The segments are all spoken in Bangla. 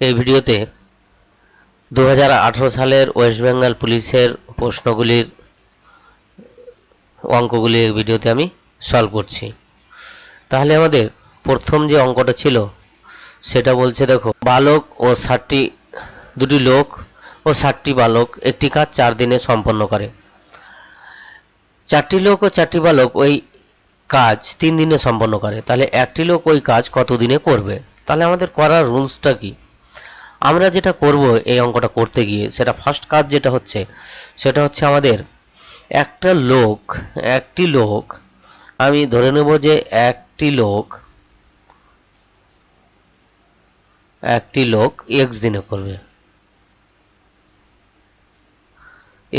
এই ভিডিওতে 2018 সালের ওয়েস্ট বেঙ্গল পুলিশের প্রশ্নগুলির অঙ্কগুলি এই ভিডিওতে আমি সলভ করছি। তাহলে আমাদের প্রথম যে অঙ্কটা ছিল সেটা বলছে, দেখো, বালক ও 60 দুটি লোক ও 60টি বালক একটি কাজ 4 দিনে সম্পন্ন করে। 4টি লোক ও 4টি বালক ওই কাজ 3 দিনে সম্পন্ন করে, তাহলে একটি লোক ওই কাজ কত দিনে করবে? তাহলে আমাদের করার রুলসটা কি? আমরা যেটা করব এই অঙ্কটা করতে গিয়ে, সেটা ফার্স্ট কাজ যেটা হচ্ছে সেটা হচ্ছে আমাদের একটি লোক আমি ধরে নেব যে একটি লোক x দিনে করবে,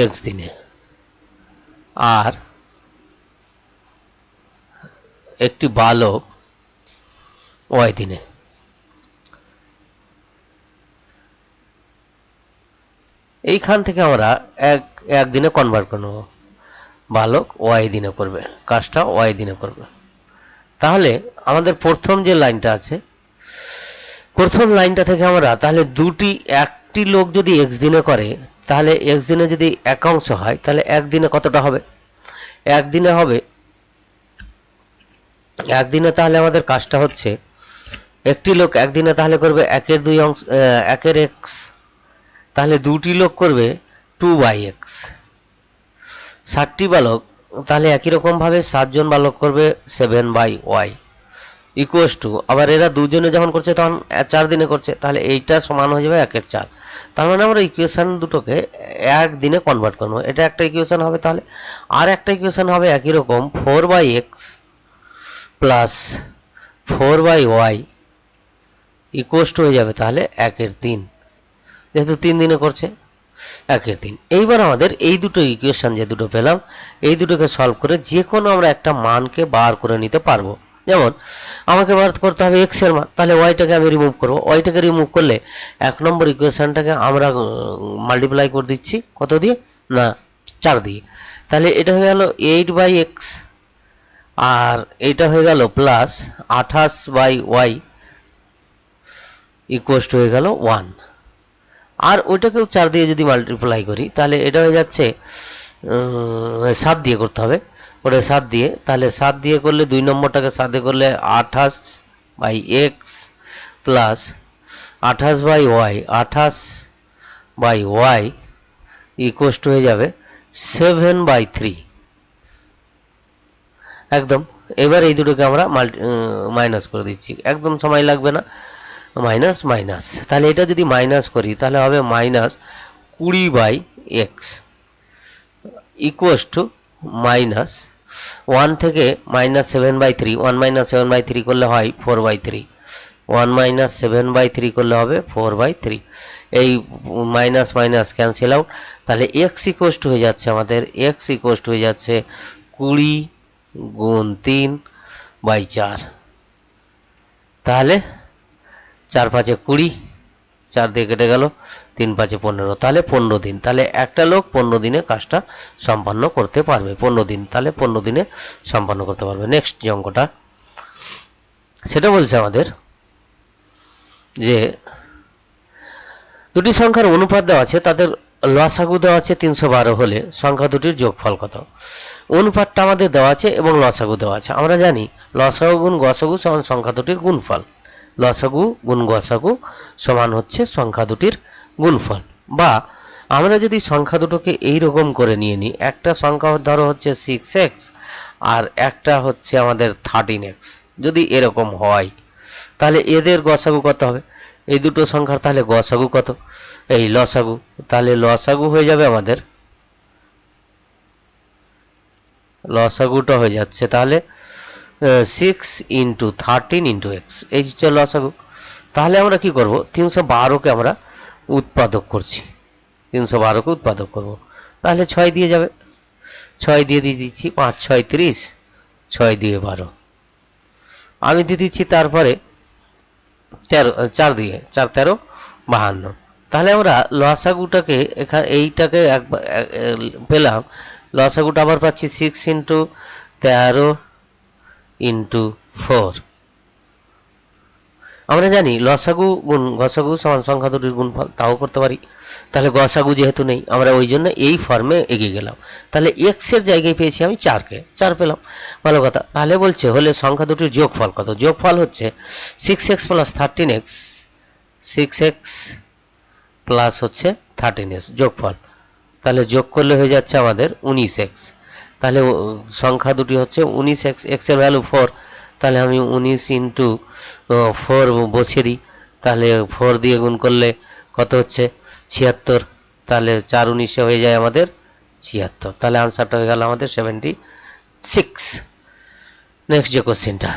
x দিনে, আর একটি বালক y দিনে। এইখান থেকে আমরা এক দিনে কনভার্ট করে নেব, বালক y দিনে করবে, কাজটা y দিনে করবে। তাহলে আমাদের প্রথম যে লাইনটা আছে, প্রথম লাইনটা থেকে আমরা তাহলে একটি লোক যদি x দিনে করে, তাহলে x দিনে যদি একাংশ হয়, তাহলে একদিনে কতটা হবে? একদিনে হবে, একদিনে তাহলে আমাদের কাজটা হচ্ছে একটি লোক একদিনে তাহলে করবে 1/2 x, তাহলে দুটি লোক করবে 2/x। 60টি বালক তাহলে একই রকমভাবে 7 জন বালক করবে 7/y ইকুয়ালস টু, আবার এরা দুজনে যখন করছে তখন 4 দিনে করছে, তাহলে এইটা সমান হয়ে যাবে 1/4। তার মানে আমরা ইকুয়েশন দুটোকে এক দিনে কনভার্ট করবো, এটা একটা ইকুয়েশন হবে। তাহলে আর একটা ইকুয়েশন হবে একই রকম, 4/x plus 4/y equals to হয়ে যাবে তাহলে 1/3, যেহেতু 3 দিনে করছে 1/3। এইবার আমাদের এই দুটো ইকুয়েশন যে দুটো পেলাম, এই দুটোকে সলভ করে যে কোনো আমরা একটা মানকে বার করে নিতে পারবো। যেমন আমাকে বার করতে হবে x এর মান, তাহলে ওয়াইটাকে আমি রিমুভ করবো। ওয়াইটাকে রিমুভ করলে 1 নম্বর ইকুয়েশনটাকে আমরা মাল্টিপ্লাই করে দিচ্ছি কত দিয়ে? না, 4 দিয়ে। তাহলে এটা হয়ে গেল 8/x, আর এটা হয়ে গেল প্লাস 28/y ইকুয়ালস টু হয়ে গেল 1। আর ওইটাকেও 4 দিয়ে যদি মাল্টিপ্লাই করি, তাহলে এটা হয়ে যাচ্ছে 7 দিয়ে করতে হবে, ওটা 7 দিয়ে। তাহলে 7 দিয়ে করলে 2 নম্বরটাকে 7 দিয়ে করলে 28/x plus 28/y equals to হয়ে যাবে 7/3 একদম। এবার এই দুটোকে আমরা মাইনাস করে দিচ্ছি, একদম সময় লাগবে না, মাইনাস মাইনাস। তাহলে এটা যদি মাইনাস করি তাহলে হবে -20/x ইকুয়ালস টু মাইনাস 1 থেকে -7/3, 1 - 7/3 করলে হয় 4/3, 1 - 7/3 করলে হবে 4/3। এই মাইনাস মাইনাস ক্যান্সেল আউট, তাহলে x ইকুয়ালস টু হয়ে যাচ্ছে আমাদের, x ইকুয়ালস টু হয়ে যাচ্ছে 20 গুণ 3/4। তাহলে 4 × 5 = 20, 4 দিয়ে কেটে গেল, 3 × 5 = 15, তাহলে 15 দিন। তাহলে একটা লোক 15 দিনে কাজটা সম্পন্ন করতে পারবে, 15 দিন, তাহলে 15 দিনে সম্পন্ন করতে পারবে। নেক্সট যে অঙ্কটা সেটা বলছে আমাদের যে দুটি সংখ্যার অনুপাত দেওয়া আছে, তাদের লসাগু দেওয়া আছে 312 হলে সংখ্যা দুটির যোগফল কত? অনুপাতটা আমাদের দেওয়া আছে এবং লসাগু দেওয়া আছে। আমরা জানি লসাগু গুণ গসাগু সমান সংখ্যা দুটির গুণফল, লসাগু গুণ গসাগু সমান হচ্ছে সংখ্যা দুটির গুণফল। বা আমরা যদি সংখ্যা দুটোকে এইরকম করে নিয়ে নিই, একটা সংখ্যা ধরো হচ্ছে 6x আর একটা হচ্ছে আমাদের 13x, যদি এরকম হয় তাহলে এদের গসাগু কত হবে? এই দুটো সংখ্যার তাহলে গসাগু কত? এই লসাগু, তাহলে লসাগু হয়ে যাবে আমাদের, লসাগুটা হয়ে যাচ্ছে তাহলে 6 × 13 × x, এই হচ্ছে লসাগু। তাহলে আমরা কি করব? 312কে আমরা উৎপাদক করছি, 312কে উৎপাদক করব, তাহলে 6 দিয়ে যাবে, 6 দিয়ে দিচ্ছি, 5 × 6 = 30, 6 দিয়ে 12 আমি দিয়ে দিচ্ছি, তারপরে 4 দিয়ে 4 × 13 = 52। তাহলে আমরা লসাগুটাকে এইটাকে পেলাম, লসাগুটা আবার পাচ্ছি 6 × 13 × 4, আমরা জানি লসাগু গুণ গসাগু সমান সংখ্যা দুটির গুণফল, তাও করতে পারি। তাহলে গসাগু যেহেতু নেই, আমরা ওই জন্য এই ফর্মে এগিয়ে গেলাম। তাহলে এক্স এর জায়গায় পেয়েছি আমি 4কে, 4 পেলাম, ভালো কথা। তাহলে বলছে হলে সংখ্যা দুটির যোগফল কত? যোগফল হচ্ছে 6x plus 13x, 6x plus হচ্ছে 13x যোগফল। তাহলে যোগ করলে হয়ে যাচ্ছে আমাদের 19x। তাহলে সংখ্যা দুটি হচ্ছে 19x, x এর ভ্যালু 4, তাহলে আমি 19 ইন্টু 4 বসিয়ে দিই। তাহলে 4 দিয়ে গুণ করলে কত হচ্ছে? 76। তাহলে 4 19 হয়ে যায় আমাদের 76। তাহলে আনসারটা হয়ে গেল আমাদের 76। নেক্সট যে কোশ্চেনটা,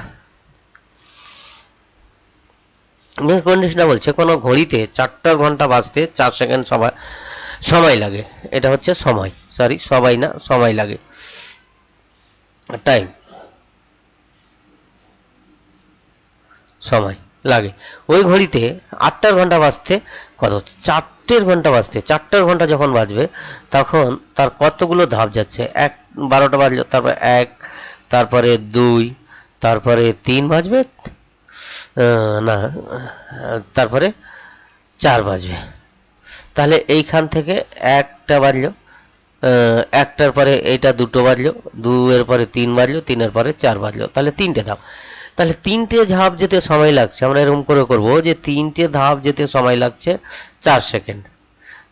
নেক্সট কন্ডিশনটা বলছে কোনো ঘড়িতে 4টা ঘন্টা বাজতে 4 সেকেন্ড সময় লাগে। এটা হচ্ছে সময়, সরি সবাই না, সময় লাগে, টাইম, সময় লাগে। ওই ঘড়িতে 8টা ঘন্টা বাজতে কত? 4টের ঘন্টা বাজতে, 4টার ঘন্টা যখন বাজবে তখন তার কতগুলো ধাপ যাচ্ছে? 12টা বাজলো, তারপরে 1, তারপরে 2, তারপরে 3 বাজবে, না, তারপরে 4 বাজবে। তাহলে এইখান থেকে 1টা বাজলো, 1টার পরে এইটা 2টো বাজলো, 2 এর পরে 3 বাজলো, 3 এর পরে 4 বাজলো, তাহলে 3টে ধাপ। তাহলে 3টে ধাপ যেতে সময় লাগছে, আমরা এরকম করে করবো যে 3টে ধাপ যেতে সময় লাগছে 4 সেকেন্ড।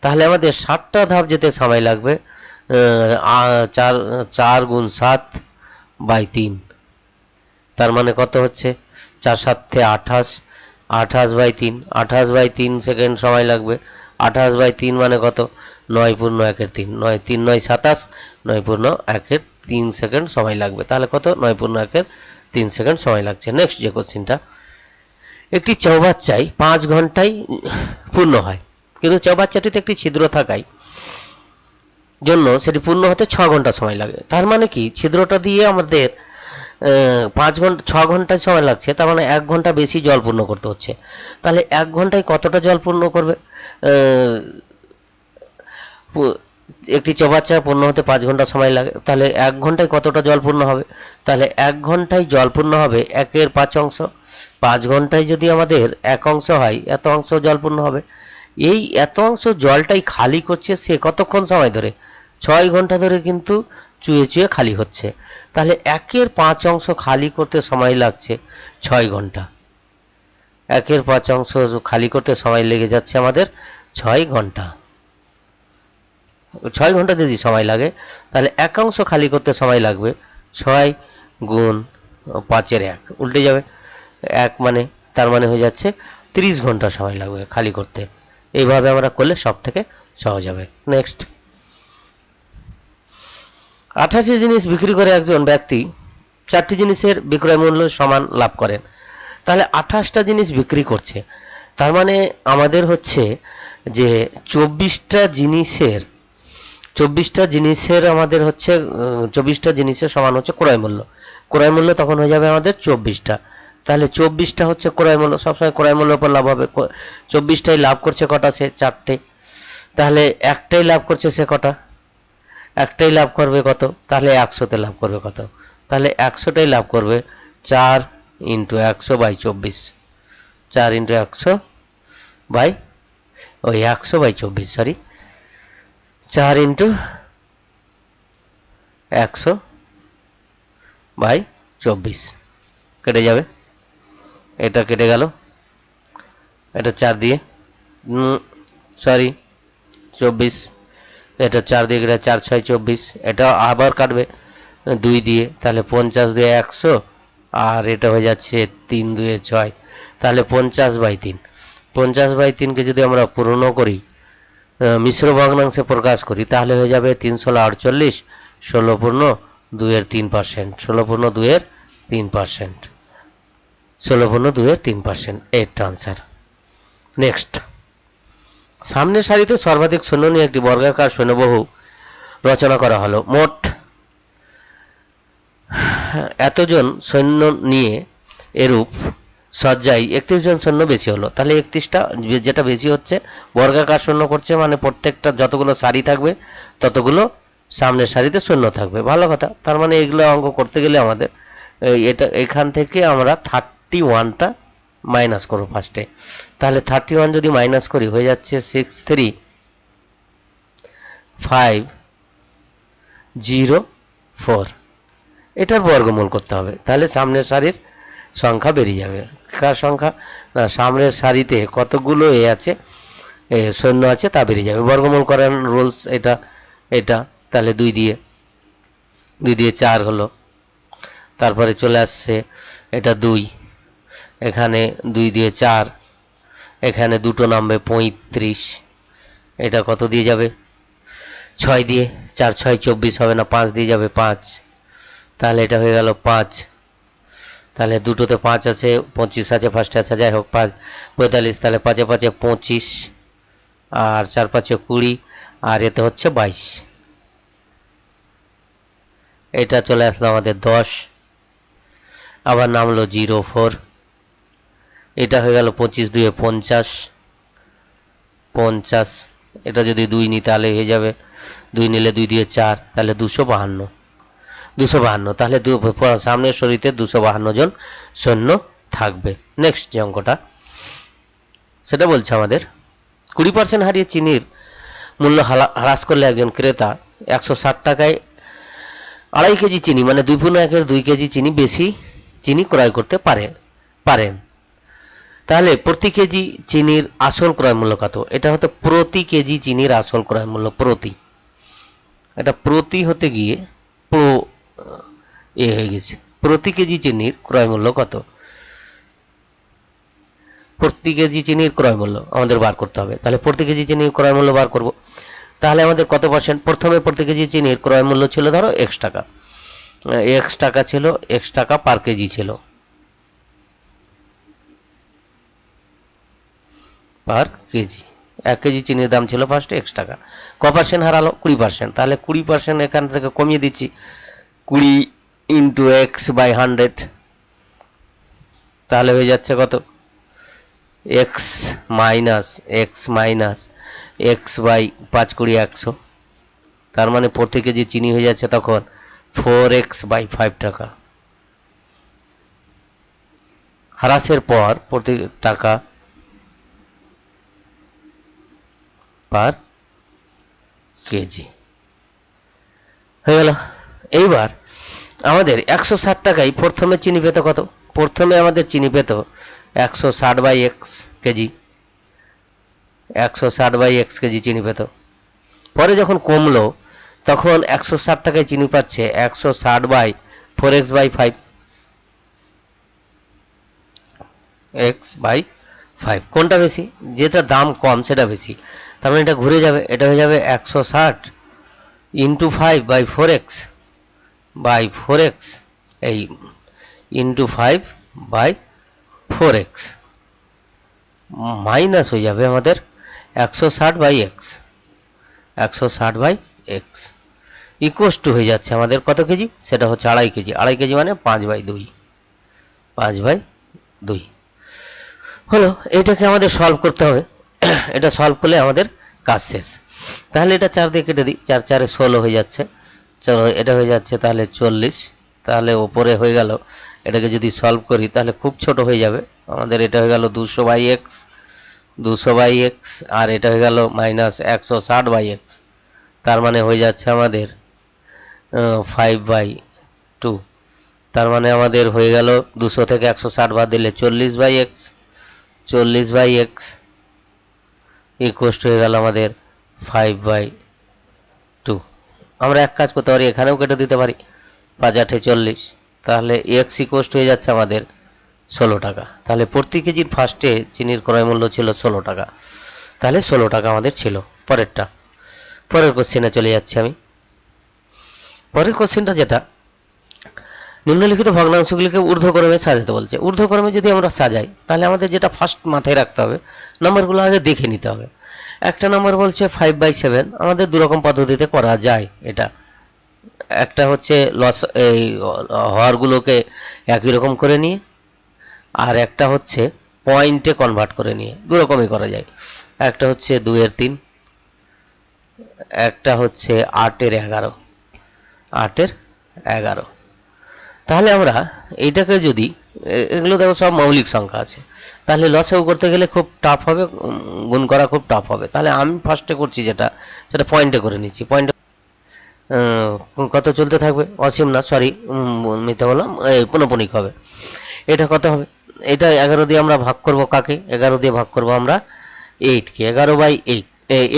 তাহলে আমাদের 7টা ধাপ যেতে সময় লাগবে 4 গুণ 7 বাই 3। তার মানে কত হচ্ছে? 4 7 28, 28 বাই 3, 28 বাই 3 সেকেন্ড সময় লাগবে। 28 বাই 3 মানে কত? 9 পূর্ণ 1-এর 3, 9 3 9 27, 9 পূর্ণ 1-এর 3 সেকেন্ড সময় লাগবে। তাহলে কত? 9 পূর্ণ 1-এর 3 সেকেন্ড সময় লাগছে। নেক্সট যে কোশ্চেনটা, একটি চৌবাচ্চায় 5 ঘন্টায় পূর্ণ হয়, কিন্তু চৌবাচ্চাটিতে একটি ছিদ্র থাকায় জন্য সেটি পূর্ণ হতে 6 ঘন্টা সময় লাগে। তার মানে কি, ছিদ্রটা দিয়ে আমাদের 5 ঘন্টা 6 ঘন্টা সময় লাগছে, তার মানে 1 ঘন্টা বেশি জল পূর্ণ করতে হচ্ছে। তাহলে 1 ঘন্টায় কতটা জল পূর্ণ করবে? একটি চৌবাচ্চা পূর্ণ হতে 5 ঘন্টা সময় লাগে, তাহলে 1 ঘন্টায় কতটা জল পূর্ণ হবে? তাহলে 1 ঘন্টায় জল পূর্ণ হবে 1-এর 5 অংশ। 5 ঘন্টায় যদি আমাদের 1 অংশ হয়, এত অংশ জল পূর্ণ হবে। এই এত অংশ জলটাই খালি করছে সে কতক্ষণ সময় ধরে? 6 ঘন্টা ধরে কিন্তু চুয়ে চুয়ে খালি হচ্ছে। তাহলে 1-এর 5 অংশ খালি করতে সময় লাগছে 6 ঘন্টা। 1-এর 5 অংশ খালি করতে সময় লেগে যাচ্ছে আমাদের 6 ঘন্টা। 6 ঘন্টা যদি সময় লাগে, তাহলে 1 অংশ খালি করতে সময় লাগবে 6 গুণ 5-এর 1, উল্টে যাবে 1 মানে, তার মানে হয়ে যাচ্ছে 30 ঘন্টা সময় লাগবে খালি করতে। এইভাবে আমরা করলে সব থেকে সহজ হবে। নেক্সট, 28টি জিনিস বিক্রি করে একজন ব্যক্তি 4টি জিনিসের বিক্রয় মূল্য সমান লাভ করেন। তাহলে 28টা জিনিস বিক্রি করছে, তার মানে আমাদের হচ্ছে যে 24টা জিনিসের আমাদের হচ্ছে 24টা জিনিসের সমান হচ্ছে ক্রয় মূল্য। ক্রয় মূল্য তখন হয়ে যাবে আমাদের 24টা। তাহলে 24টা হচ্ছে ক্রয় মূল্য, সবসময় ক্রয় মূল্যের উপর লাভ হবে। 24টাই লাভ করছে কটা? সে 4টে। তাহলে একটাই লাভ করছে সে কটা? একটাই লাভ করবে কত? তাহলে 100তে লাভ করবে কত? তাহলে 100টাই লাভ করবে 4 into 100 by 24, 4 into 100 by 24, 4 into 100 by 24 কেটে যাবে, এটা কেটে গেল, এটা 4 দিয়ে সরি 24, এটা 4 দিয়ে কেটে 4 6 24, এটা আবার কাটবে 2 দিয়ে, তাহলে 50 দিয়ে 100, আর এটা হয়ে যাচ্ছে 3 2 6, তাহলে 50 বাই 3। 50 বাই 3কে যদি আমরা পূর্ণ করি, মিশ্র ভগ্নাংশে প্রকাশ করি, তাহলে হয়ে যাবে 3 16 48, 16 পূর্ণ 2-এর 3%, 16 পূর্ণ 2-এর 3%, 16 পূর্ণ 2-এর 3%, এইটা আনসার। নেক্সট, সামনের সারিতে সর্বাধিক শূন্য নিয়ে একটি বর্গাকার শূন্যবাহু রচনা করা হলো। মোট এতজন সৈন্য নিয়ে এরূপ সজ্জায় 31 জন সৈন্য বেশি হলো। তাহলে 31টা যেটা বেশি হচ্ছে, বর্গাকার শূন্য করছে মানে প্রত্যেকটা যতগুলো সারি থাকবে ততগুলো সামনের সারিতে শূন্য থাকবে, ভালো কথা। তার মানে এগুলো অঙ্ক করতে গেলে আমাদের এটা এখান থেকে আমরা 31টা মাইনাস করো ফার্স্টে, তাহলে 31 যদি মাইনাস করি হয়ে যাচ্ছে 63,504। এটার বর্গমূল করতে হবে, তাহলে সামনের সারির সংখ্যা বেরিয়ে যাবে। কার সংখ্যা? না, সামনের সারিতে কতগুলো আছে, শূন্য আছে তা বেরিয়ে যাবে। বর্গমূল করার রুলস এটা এটা তাহলে 2 দিয়ে 4 হলো, তারপরে চলে আসছে এটা 2, এখানে 2 দিয়ে 4, এখানে দুটো নামবে 35, এটা কত দিয়ে যাবে 6 দিয়ে, 4 6 24 হবে না, 5 দিয়ে যাবে 5, তাহলে এটা হয়ে গেল 5। তাহলে দুটোতে 5 আছে, 25 আছে, ফার্স্টে আছে, যাই হোক 5 45, তাহলে 5 এ 5 এ 25, আর 4 5 এ 20, আর এতে হচ্ছে 22। এটা চলে আসলো আমাদের 10, আবার নামলো 04, এটা হয়ে গেল 25 2 এ 50, এটা যদি 2 নিই তাহলে হয়ে যাবে 2 নিলে 2 দিয়ে 4, তাহলে 252, তাহলে সামনের সারিতে 252 জন সৈন্য থাকবে। নেক্সট যে অঙ্কটা সেটা বলছে আমাদের 20% হারিয়ে চিনির মূল্য হ্রাস করলে একজন ক্রেতা 160 টাকায় 2.5 কেজি চিনি, মানে 2.1 2 কেজি চিনি বেশি চিনি ক্রয় করতে পারেন। তাহলে প্রতি কেজি চিনির আসল ক্রয় মূল্য কত? এটা হতো প্রতি কেজি চিনির আসল ক্রয় মূল্য, এটা প্রতি হতে গিয়ে হয়ে গেছে। প্রতি কেজি চিনির ক্রয় মূল্য কত? প্রতি কেজি চিনির ক্রয় মূল্য আমাদের বার করতে হবে। তাহলে প্রতি কেজি চিনির ক্রয় মূল্য বার করব, তাহলে আমাদের কত পার্সেন্ট? প্রথমে প্রতি কেজি চিনির ক্রয় মূল্য ছিল ধরো x টাকা, ছিল x টাকা পার কেজি ছিল, পার কেজি 1 কেজি চিনির দাম ছিল ফার্স্টে x টাকা। ক পার্সেন্ট হারালো? 20%। তাহলে 20% এখান থেকে কমিয়ে দিচ্ছি, 20 ইন্টু এক্স বাই 100, তাহলে হয়ে যাচ্ছে কত? এক্স মাইনাস এক্স বাই 5 20 100, তার মানে প্রতি কেজি চিনি হয়ে যাচ্ছে তখন 4x বাই 5 টাকা। হ্রাসের পর প্রতি টাকা পার কেজি হয়ে গেল। এইবার আমাদের 160 টাকায় প্রথমে চিনি পেত কত? প্রথমে আমাদের চিনি পেত 160 by x kg, 160 by x kg চিনি পেত। পরে যখন কমলো তখন 160 টাকায় চিনি পাচ্ছে 160 by 4x by 5, x by 5 কোনটা বেশি? যেটা দাম কম সেটা বেশি, তার মানে এটা ঘুরে যাবে, এটা হয়ে যাবে 160 ইন্টু 5 বাই 4x এই ইন্টু 5 বাই 4x মাইনাস হয়ে যাবে আমাদের 160 by x, 160 by x equals to হয়ে যাচ্ছে আমাদের কত কেজি? সেটা হচ্ছে 2.5 কেজি। 2.5 কেজি মানে 5 বাই 2 হলো। এটাকে আমাদের সলভ করতে হবে, এটা সলভ করলে আমাদের কাজ শেষ। তাহলে এটা 4 দিয়ে কেটে দিই, 4 4 16 হয়ে যাচ্ছে, চলো এটা হয়ে যাচ্ছে তাহলে 40, তাহলে ওপরে হয়ে গেল। এটাকে যদি সলভ করি তাহলে খুব ছোট হয়ে যাবে আমাদের, এটা হয়ে গেল 200 বাই এক্স, আর এটা হয়ে গেল মাইনাস 160 বাই এক্স, তার মানে হয়ে যাচ্ছে আমাদের 5 বাই 2, তার মানে আমাদের হয়ে গেল 200 থেকে 160 বাদ দিলে 40 বাই এক্স ইকুয়াস টু হয়ে গেল আমাদের 5 বাই 2। আমরা এক কাজ করতে পারি, এখানেও কেটে দিতে পারি, 5 8 40, তাহলে এক্স ইকুয়াস টু হয়ে যাচ্ছে আমাদের 16 টাকা। তাহলে প্রতি কেজির ফার্স্টে চিনির ক্রয় মূল্য ছিল 16 টাকা, তাহলে 16 টাকা আমাদের ছিল। পরের কোশ্চেনে চলে যাচ্ছি আমি। পরের কোশ্চেনটা যেটা, নিম্নলিখিত ভগ্নাংশগুলিকে ঊর্ধ্বক্রমে সাজাতে বলছে। ঊর্ধ্বক্রমে যদি আমরা সাজাই তাহলে আমাদের যেটা ফার্স্ট মাথায় রাখতে হবে, নম্বরগুলো আগে দেখে নিতে হবে। একটা নম্বর বলছে 5 বাই 7, আমাদের দুরকম পদ্ধতিতে করা যায়। এটা একটা হচ্ছে এই হরগুলোকে একই রকম করে নিয়ে, আর একটা হচ্ছে পয়েন্টে কনভার্ট করে নিয়ে, দুরকমই করা যায়। একটা হচ্ছে 2 এর 3, একটা হচ্ছে 8 এর 11। তাহলে আমরা এইটাকে যদি এগুলো দেখো সব মৌলিক সংখ্যা আছে, তাহলে লসাগু করতে গেলে খুব টাফ হবে, গুণ করা খুব টাফ হবে। তাহলে আমি ফার্স্টে করছি যেটা, সেটা পয়েন্টে করে নিচ্ছি। পয়েন্টে কত চলতে থাকবে, অসীম না, সরি মিথ্যা বললাম, পুনঃপুনিক হবে। এটা কত হবে, এটা 11 দিয়ে আমরা ভাগ করব কাকে, 11 দিয়ে ভাগ করব আমরা 8 কে, 11/8,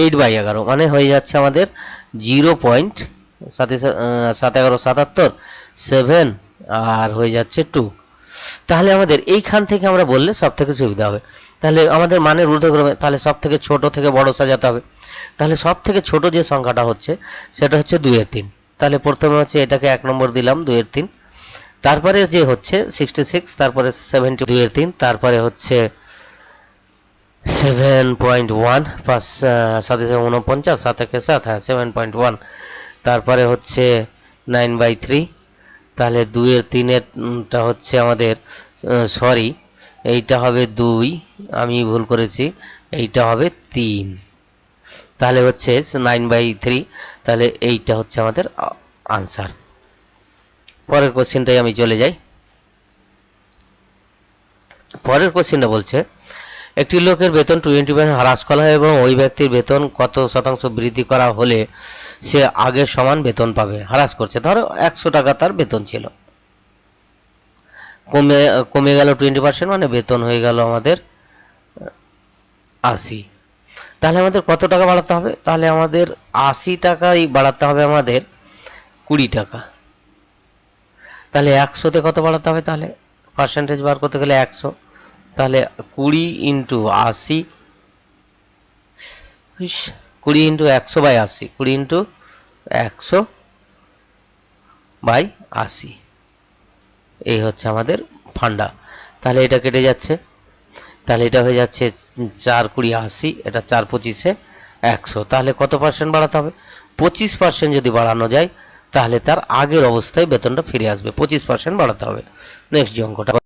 8/11 মানে হয়ে যাচ্ছে আমাদের 0.7 7 আর হয়ে যাচ্ছে 2। তাহলে আমাদের এইখান থেকে আমরা বললে সব থেকে সুবিধা হবে। তাহলে আমাদের মানের ঊর্ধ্বক্রমে, তাহলে সব থেকে ছোট থেকে বড় সাজাতে হবে। তাহলে সব থেকে ছোট যে সংখ্যাটা হচ্ছে সেটা হচ্ছে 2/3। তাহলে প্রথমে হচ্ছে এটাকে 1 নম্বর দিলাম 2/3, তারপরে যে হচ্ছে 66, তারপরে 70 2/3, তারপরে হচ্ছে 7.1, 5 7 49, 7 একে 7, হ্যাঁ 7.1, তারপরে হচ্ছে 9/3। তাহলে 2/3টা হচ্ছে আমাদের, সরি এইটা হবে 2, আমি ভুল করেছি, এইটা হবে 3, তাহলে হচ্ছে 9/3। তাহলে এইটা হচ্ছে আমাদের আনসার। পরের কোশ্চেনটাই আমি চলে যাই। পরের কোশ্চেনটা বলছে একটি লোকের বেতন 20% হ্রাস করা হয় এবং ওই ব্যক্তির বেতন কত শতাংশ বৃদ্ধি করা হলে সে আগের সমান বেতন পাবে। হ্রাস করছে, ধরো 100 টাকা তার বেতন ছিল, কমে কমে গেল 20%, মানে বেতন হয়ে গেল আমাদের 80। তাহলে আমাদের কত টাকা বাড়াতে হবে, তাহলে আমাদের 80 টাকাই বাড়াতে হবে আমাদের 20 টাকা। তাহলে 100তে কত বাড়াতে হবে, তাহলে পার্সেন্টেজ বার করতে গেলে 100, তাহলে 20 ইন্টু 80, 20 ইন্টু 100/80, 20 ইন্টু 100/80, এই হচ্ছে আমাদের ফান্ডা। তাহলে এটা কেটে যাচ্ছে, তাহলে এটা হয়ে যাচ্ছে 4×20 80, এটা 4×25 100। তাহলে কত পার্সেন্ট বাড়াতে হবে, 25% যদি বাড়ানো যায় তাহলে তার আগের অবস্থায় বেতনটা ফিরে আসবে, 25% বাড়াতে হবে। নেক্সট যে অঙ্কটা